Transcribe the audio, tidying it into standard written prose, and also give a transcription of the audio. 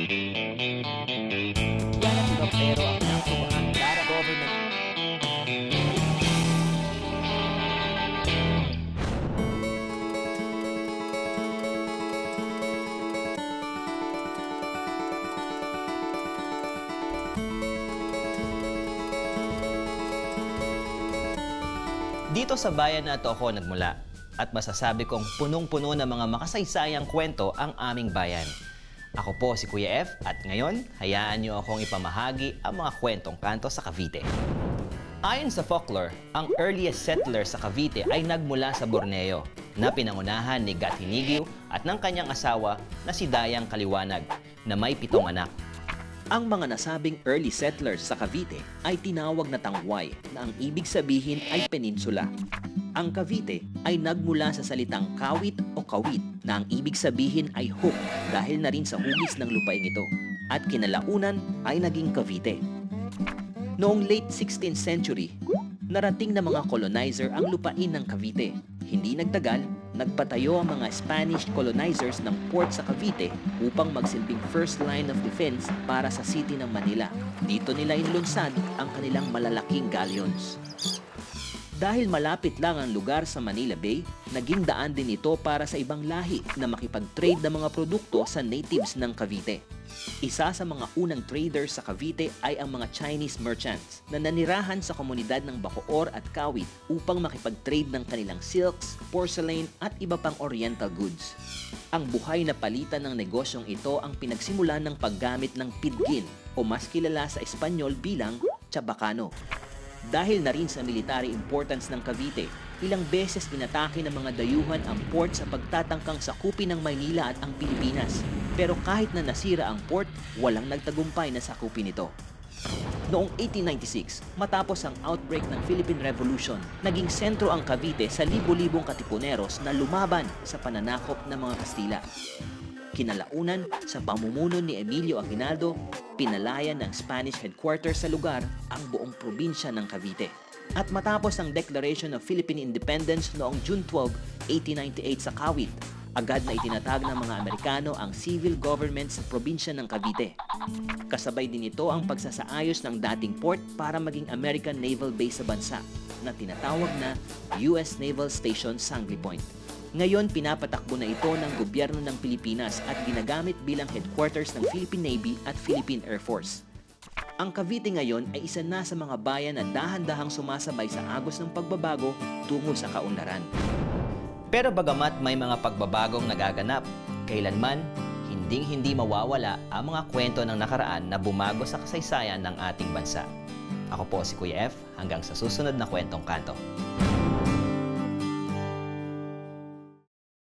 Yan ang iba pero ang pinakasubahan para government. Dito sa bayan na ito ako nagmula at masasabi kong punong-puno ng mga makasaysayang kwento ang aming bayan. Ako po si Kuya F at ngayon, hayaan niyo akong ipamahagi ang mga kwentong kanto sa Cavite. Ayon sa folklore, ang earliest settler sa Cavite ay nagmula sa Borneo na pinangunahan ni Gathinigio at ng kanyang asawa na si Dayang Kaliwanag na may 7 anak. Ang mga nasabing early settlers sa Cavite ay tinawag na tangway na ang ibig sabihin ay peninsula. Ang Cavite ay nagmula sa salitang kawit o kawit na ang ibig sabihin ay hook dahil na rin sa hugis ng lupaing ito at kinalaunan ay naging Cavite. Noong late 16th century, narating ng mga colonizer ang lupain ng Cavite. Hindi nagtagal, nagpatayo ang mga Spanish colonizers ng port sa Cavite upang magsilbing first line of defense para sa city ng Manila. Dito nila inlunsad ang kanilang malalaking galleons. Dahil malapit lang ang lugar sa Manila Bay, naging daan din ito para sa ibang lahi na makipag-trade ng mga produkto sa natives ng Cavite. Isa sa mga unang traders sa Cavite ay ang mga Chinese merchants na nanirahan sa komunidad ng Bacoor at Kawit upang makipag-trade ng kanilang silks, porcelain at iba pang oriental goods. Ang buhay na palitan ng negosyong ito ang pinagsimulan ng paggamit ng pidgin o mas kilala sa Espanyol bilang chabacano. Dahil na rin sa military importance ng Cavite, ilang beses inatake ng mga dayuhan ang port sa pagtatangkang sakupin ng Maynila at ang Pilipinas. Pero kahit na nasira ang port, walang nagtagumpay na sakupin ito. Noong 1896, matapos ang outbreak ng Philippine Revolution, naging sentro ang Cavite sa libo-libong katipuneros na lumaban sa pananakop ng mga Kastila. Kinalaunan, sa pamumuno ni Emilio Aguinaldo, pinalayan ng Spanish headquarters sa lugar ang buong probinsya ng Cavite. At matapos ang Declaration of Philippine Independence noong June 12, 1898 sa Kawit, agad na itinatag ng mga Amerikano ang civil government sa probinsya ng Cavite. Kasabay din ito ang pagsasaayos ng dating port para maging American Naval Base sa bansa na tinatawag na US Naval Station Sangley Point. Ngayon, pinapatakbo na ito ng gobyerno ng Pilipinas at ginagamit bilang headquarters ng Philippine Navy at Philippine Air Force. Ang Cavite ngayon ay isa na sa mga bayan na dahan-dahang sumasabay sa agos ng pagbabago tungo sa kaunlaran. Pero bagamat may mga pagbabagong nagaganap, kailanman hinding-hindi mawawala ang mga kwento ng nakaraan na bumago sa kasaysayan ng ating bansa. Ako po si Kuya F, hanggang sa susunod na kwentong kanto.